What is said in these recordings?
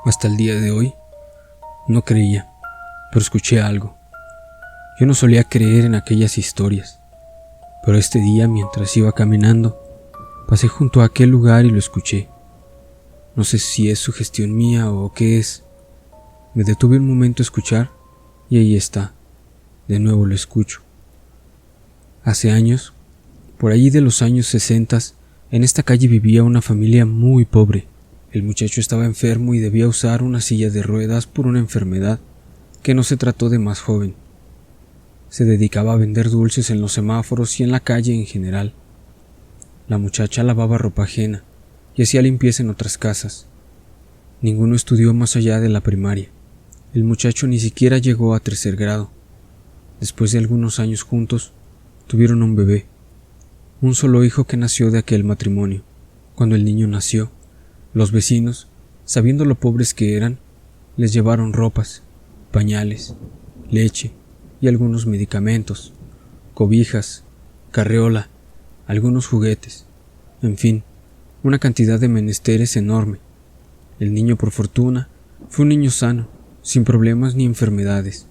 Hasta el día de hoy no creía, pero escuché algo. Yo no solía creer en aquellas historias, pero este día, mientras iba caminando, pasé junto a aquel lugar y lo escuché. No sé si es sugestión mía o qué es. Me detuve un momento a escuchar y ahí está. De nuevo lo escucho. Hace años, por allí de los años 60, en esta calle vivía una familia muy pobre. El muchacho estaba enfermo y debía usar una silla de ruedas por una enfermedad que no se trató de más joven. Se dedicaba a vender dulces en los semáforos y en la calle en general. La muchacha lavaba ropa ajena y hacía limpieza en otras casas. Ninguno estudió más allá de la primaria. El muchacho ni siquiera llegó a 3er grado. Después de algunos años juntos, tuvieron un bebé, un solo hijo que nació de aquel matrimonio. Cuando el niño nació, los vecinos, sabiendo lo pobres que eran, les llevaron ropas, pañales, leche y algunos medicamentos, cobijas, carriola, algunos juguetes, en fin, una cantidad de menesteres enorme. El niño, por fortuna, fue un niño sano, sin problemas ni enfermedades.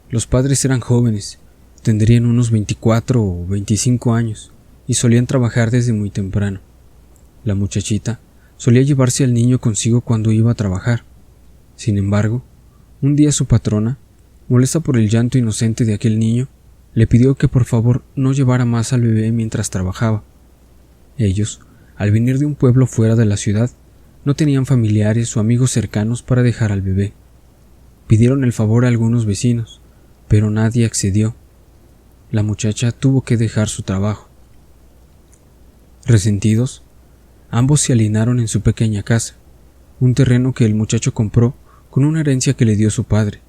Los padres eran jóvenes, tendrían unos 24 o 25 años, y solían trabajar desde muy temprano. La muchachita solía llevarse al niño consigo cuando iba a trabajar. Sin embargo, un día su patrona, molesta por el llanto inocente de aquel niño, le pidió que por favor no llevara más al bebé mientras trabajaba. Ellos, al venir de un pueblo fuera de la ciudad, no tenían familiares o amigos cercanos para dejar al bebé. Pidieron el favor a algunos vecinos, pero nadie accedió. La muchacha tuvo que dejar su trabajo. Resentidos, ambos se alienaron en su pequeña casa, un terreno que el muchacho compró con una herencia que le dio su padre,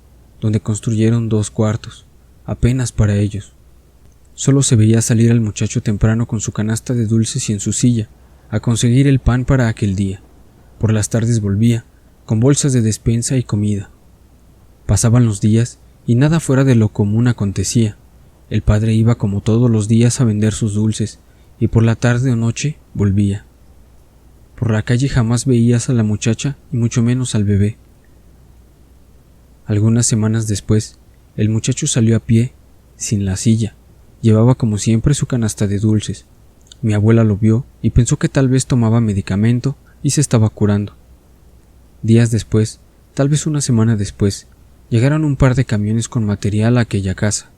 donde construyeron 2 cuartos, apenas para ellos. Solo se veía salir al muchacho temprano con su canasta de dulces y en su silla, a conseguir el pan para aquel día. Por las tardes volvía, con bolsas de despensa y comida. Pasaban los días y nada fuera de lo común acontecía. El padre iba como todos los días a vender sus dulces, y por la tarde o noche volvía. Por la calle jamás veías a la muchacha y mucho menos al bebé. Algunas semanas después, el muchacho salió a pie, sin la silla. Llevaba como siempre su canasta de dulces. Mi abuela lo vio y pensó que tal vez tomaba medicamento y se estaba curando. Días después, tal vez una semana después, llegaron un par de camiones con material a aquella casa.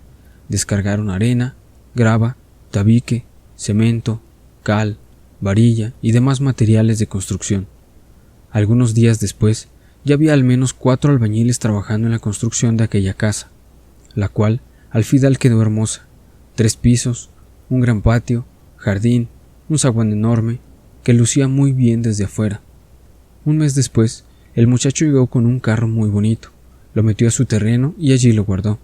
Descargaron arena, grava, tabique, cemento, cal, varilla y demás materiales de construcción. Algunos días después, ya había al menos 4 albañiles trabajando en la construcción de aquella casa, la cual al final quedó hermosa. 3 pisos, un gran patio, jardín, un zaguán enorme, que lucía muy bien desde afuera. Un mes después, el muchacho llegó con un carro muy bonito, lo metió a su terreno y allí lo guardó.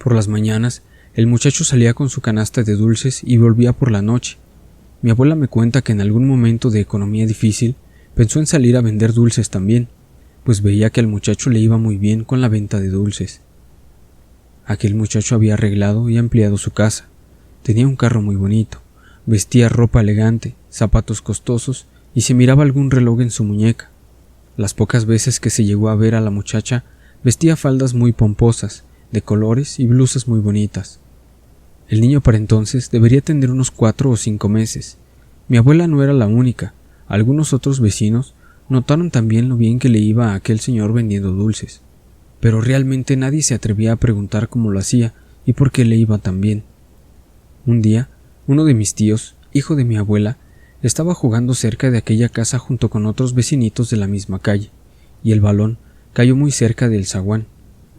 Por las mañanas, el muchacho salía con su canasta de dulces y volvía por la noche. Mi abuela me cuenta que en algún momento de economía difícil pensó en salir a vender dulces también, pues veía que al muchacho le iba muy bien con la venta de dulces. Aquel muchacho había arreglado y ampliado su casa, tenía un carro muy bonito, vestía ropa elegante, zapatos costosos y se miraba algún reloj en su muñeca. Las pocas veces que se llegó a ver a la muchacha, vestía faldas muy pomposas, de colores y blusas muy bonitas. El niño para entonces debería tener unos 4 o 5 meses. Mi abuela no era la única. Algunos otros vecinos notaron también lo bien que le iba a aquel señor vendiendo dulces, pero realmente nadie se atrevía a preguntar cómo lo hacía y por qué le iba tan bien. Un día, uno de mis tíos, hijo de mi abuela, estaba jugando cerca de aquella casa junto con otros vecinitos de la misma calle, y el balón cayó muy cerca del zaguán.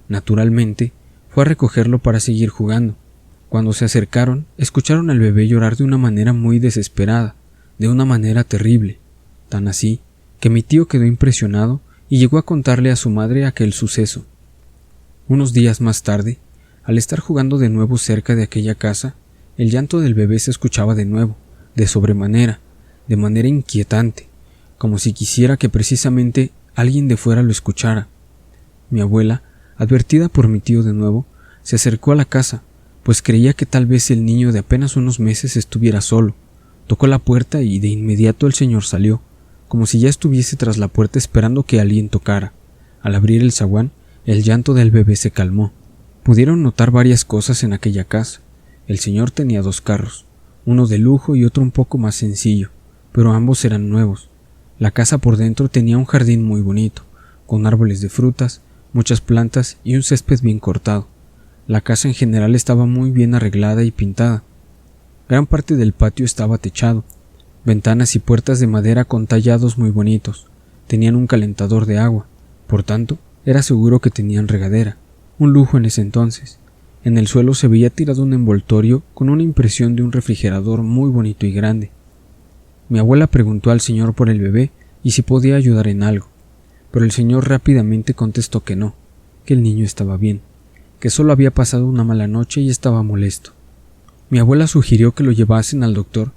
Naturalmente, fue a recogerlo para seguir jugando. Cuando se acercaron, escucharon al bebé llorar de una manera muy desesperada, de una manera terrible, tan así que mi tío quedó impresionado y llegó a contarle a su madre aquel suceso. Unos días más tarde, al estar jugando de nuevo cerca de aquella casa, el llanto del bebé se escuchaba de nuevo, de sobremanera, de manera inquietante, como si quisiera que precisamente alguien de fuera lo escuchara. Mi abuela, advertida por mi tío de nuevo, se acercó a la casa, pues creía que tal vez el niño de apenas unos meses estuviera solo. Tocó la puerta y de inmediato el señor salió, como si ya estuviese tras la puerta esperando que alguien tocara. Al abrir el zaguán, el llanto del bebé se calmó. Pudieron notar varias cosas en aquella casa. El señor tenía 2 carros, uno de lujo y otro un poco más sencillo, pero ambos eran nuevos. La casa por dentro tenía un jardín muy bonito, con árboles de frutas, muchas plantas y un césped bien cortado. La casa en general estaba muy bien arreglada y pintada. Gran parte del patio estaba techado, ventanas y puertas de madera con tallados muy bonitos. Tenían un calentador de agua, por tanto, era seguro que tenían regadera, un lujo en ese entonces. En el suelo se veía tirado un envoltorio con una impresión de un refrigerador muy bonito y grande. Mi abuela preguntó al señor por el bebé y si podía ayudar en algo, pero el señor rápidamente contestó que no, que el niño estaba bien, que solo había pasado una mala noche y estaba molesto. Mi abuela sugirió que lo llevasen al doctor,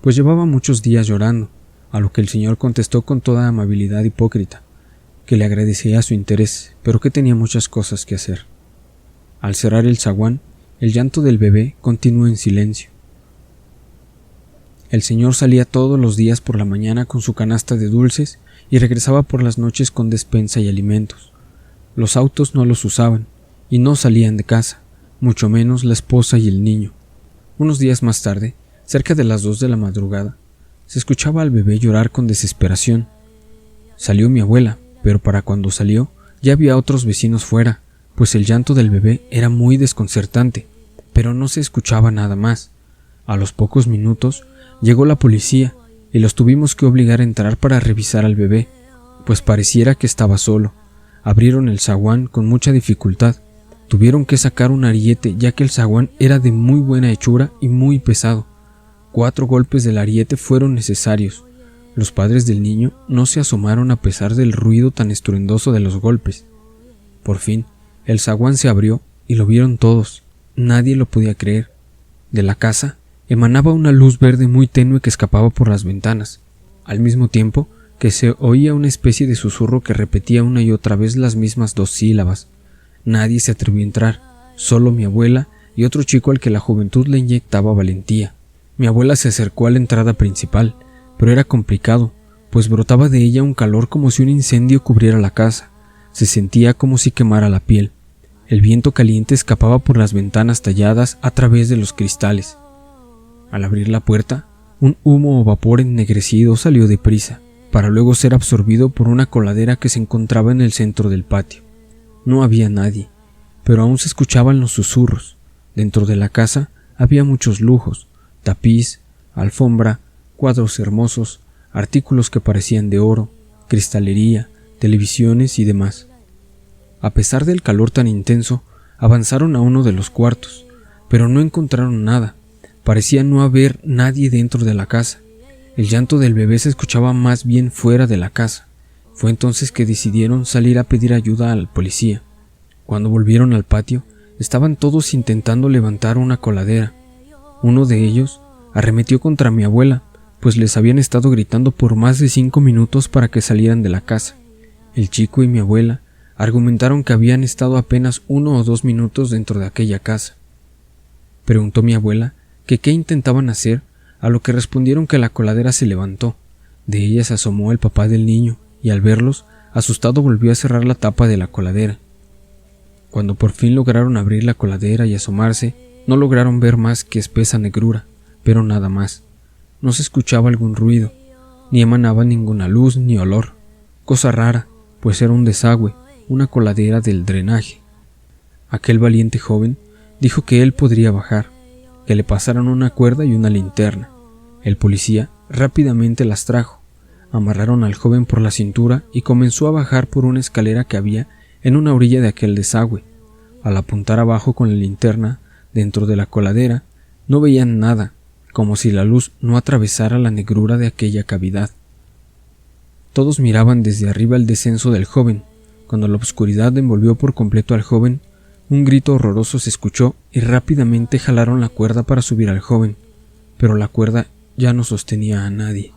pues llevaba muchos días llorando, a lo que el señor contestó con toda amabilidad hipócrita, que le agradecía su interés, pero que tenía muchas cosas que hacer. Al cerrar el zaguán, el llanto del bebé continuó en silencio. El señor salía todos los días por la mañana con su canasta de dulces y regresaba por las noches con despensa y alimentos. Los autos no los usaban y no salían de casa, mucho menos la esposa y el niño. Unos días más tarde, cerca de las 2 de la madrugada, se escuchaba al bebé llorar con desesperación. Salió mi abuela, pero para cuando salió ya había otros vecinos fuera, pues el llanto del bebé era muy desconcertante, pero no se escuchaba nada más. A los pocos minutos llegó la policía y los tuvimos que obligar a entrar para revisar al bebé, pues pareciera que estaba solo. Abrieron el zaguán con mucha dificultad. Tuvieron que sacar un ariete ya que el zaguán era de muy buena hechura y muy pesado. 4 golpes del ariete fueron necesarios. Los padres del niño no se asomaron a pesar del ruido tan estruendoso de los golpes. Por fin, el zaguán se abrió y lo vieron todos. Nadie lo podía creer. De la casa emanaba una luz verde muy tenue que escapaba por las ventanas, al mismo tiempo que se oía una especie de susurro que repetía una y otra vez las mismas 2 sílabas. Nadie se atrevió a entrar, solo mi abuela y otro chico al que la juventud le inyectaba valentía. Mi abuela se acercó a la entrada principal, pero era complicado, pues brotaba de ella un calor como si un incendio cubriera la casa. Se sentía como si quemara la piel. El viento caliente escapaba por las ventanas talladas a través de los cristales. Al abrir la puerta, un humo o vapor ennegrecido salió deprisa, para luego ser absorbido por una coladera que se encontraba en el centro del patio. No había nadie, pero aún se escuchaban los susurros. Dentro de la casa había muchos lujos, tapiz, alfombra, cuadros hermosos, artículos que parecían de oro, cristalería, televisiones y demás. A pesar del calor tan intenso, avanzaron a uno de los cuartos, pero no encontraron nada. Parecía no haber nadie dentro de la casa. El llanto del bebé se escuchaba más bien fuera de la casa. Fue entonces que decidieron salir a pedir ayuda al policía. Cuando volvieron al patio, estaban todos intentando levantar una coladera. Uno de ellos arremetió contra mi abuela, pues les habían estado gritando por más de 5 minutos para que salieran de la casa. El chico y mi abuela argumentaron que habían estado apenas 1 o 2 minutos dentro de aquella casa. Preguntó mi abuela que qué intentaban hacer, a lo que respondieron que la coladera se levantó. De ella se asomó el papá del niño y al verlos, asustado volvió a cerrar la tapa de la coladera. Cuando por fin lograron abrir la coladera y asomarse, no lograron ver más que espesa negrura, pero nada más. No se escuchaba algún ruido, ni emanaba ninguna luz ni olor. Cosa rara, pues era un desagüe, una coladera del drenaje. Aquel valiente joven dijo que él podría bajar, que le pasaran una cuerda y una linterna. El policía rápidamente las trajo. Amarraron al joven por la cintura y comenzó a bajar por una escalera que había en una orilla de aquel desagüe. Al apuntar abajo con la linterna, dentro de la coladera, no veían nada, como si la luz no atravesara la negrura de aquella cavidad. Todos miraban desde arriba el descenso del joven. Cuando la oscuridad envolvió por completo al joven, un grito horroroso se escuchó y rápidamente jalaron la cuerda para subir al joven, pero la cuerda ya no sostenía a nadie.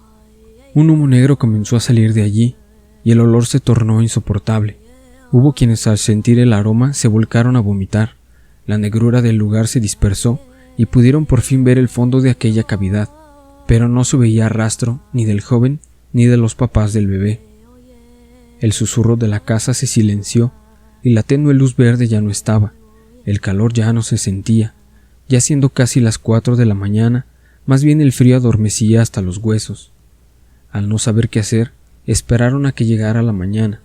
Un humo negro comenzó a salir de allí y el olor se tornó insoportable. Hubo quienes al sentir el aroma se volcaron a vomitar. La negrura del lugar se dispersó y pudieron por fin ver el fondo de aquella cavidad, pero no se veía rastro ni del joven ni de los papás del bebé. El susurro de la casa se silenció y la tenue luz verde ya no estaba. El calor ya no se sentía. Ya siendo casi las 4 de la mañana, más bien el frío adormecía hasta los huesos. Al no saber qué hacer, esperaron a que llegara la mañana.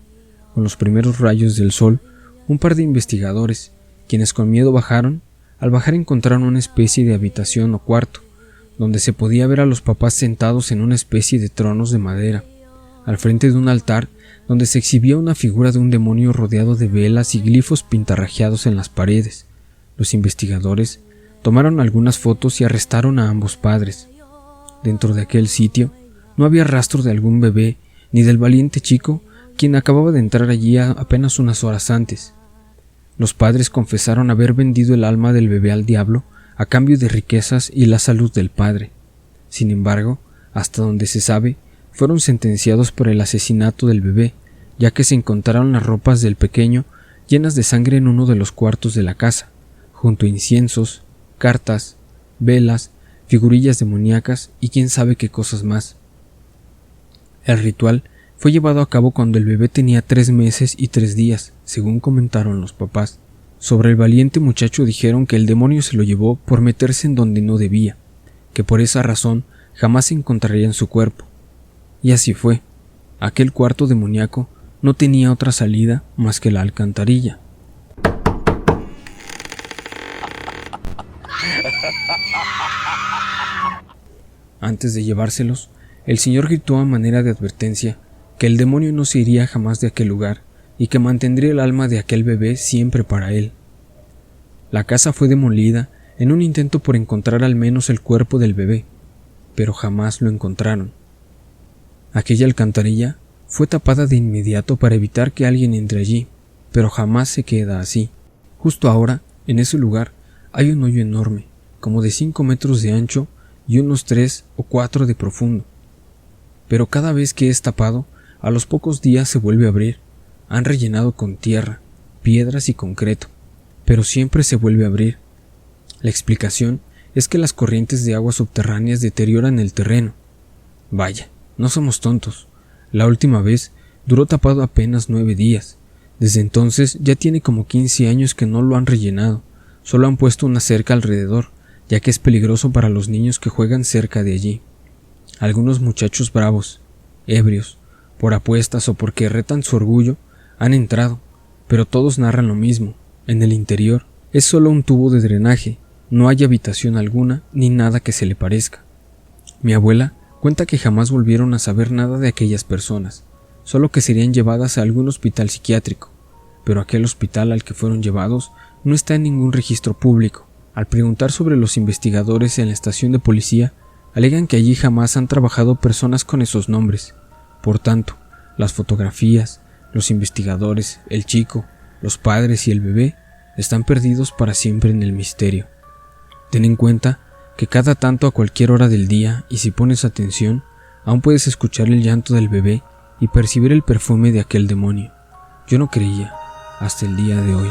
Con los primeros rayos del sol, un par de investigadores, quienes con miedo bajaron, al bajar encontraron una especie de habitación o cuarto, donde se podía ver a los papás sentados en una especie de tronos de madera, al frente de un altar donde se exhibía una figura de un demonio rodeado de velas y glifos pintarrajeados en las paredes. Los investigadores tomaron algunas fotos y arrestaron a ambos padres. Dentro de aquel sitio no había rastro de algún bebé ni del valiente chico quien acababa de entrar allí apenas unas horas antes. Los padres confesaron haber vendido el alma del bebé al diablo a cambio de riquezas y la salud del padre. Sin embargo, hasta donde se sabe, fueron sentenciados por el asesinato del bebé, ya que se encontraron las ropas del pequeño llenas de sangre en uno de los cuartos de la casa, junto a inciensos, cartas, velas, figurillas demoníacas y quién sabe qué cosas más. El ritual fue llevado a cabo cuando el bebé tenía 3 meses y 3 días, según comentaron los papás. Sobre el valiente muchacho dijeron que el demonio se lo llevó por meterse en donde no debía, que por esa razón jamás se encontraría en su cuerpo. Y así fue. Aquel cuarto demoníaco no tenía otra salida más que la alcantarilla. Antes de llevárselos, el señor gritó a manera de advertencia que el demonio no se iría jamás de aquel lugar y que mantendría el alma de aquel bebé siempre para él. La casa fue demolida en un intento por encontrar al menos el cuerpo del bebé, pero jamás lo encontraron. Aquella alcantarilla fue tapada de inmediato para evitar que alguien entre allí, pero jamás se queda así. Justo ahora, en ese lugar, hay un hoyo enorme, como de 5 metros de ancho y unos 3 o 4 de profundo. Pero cada vez que es tapado, a los pocos días se vuelve a abrir. Han rellenado con tierra, piedras y concreto, pero siempre se vuelve a abrir. La explicación es que las corrientes de agua subterráneas deterioran el terreno. Vaya, no somos tontos. La última vez duró tapado apenas 9 días. Desde entonces ya tiene como 15 años que no lo han rellenado. Solo han puesto una cerca alrededor, ya que es peligroso para los niños que juegan cerca de allí. Algunos muchachos bravos, ebrios, por apuestas o porque retan su orgullo, han entrado, pero todos narran lo mismo. En el interior es solo un tubo de drenaje, no hay habitación alguna ni nada que se le parezca. Mi abuela cuenta que jamás volvieron a saber nada de aquellas personas, solo que serían llevadas a algún hospital psiquiátrico, pero aquel hospital al que fueron llevados no está en ningún registro público. Al preguntar sobre los investigadores en la estación de policía, alegan que allí jamás han trabajado personas con esos nombres. Por tanto, las fotografías, los investigadores, el chico, los padres y el bebé están perdidos para siempre en el misterio. Ten en cuenta que cada tanto a cualquier hora del día, y si pones atención, aún puedes escuchar el llanto del bebé y percibir el perfume de aquel demonio. Yo no creía, hasta el día de hoy.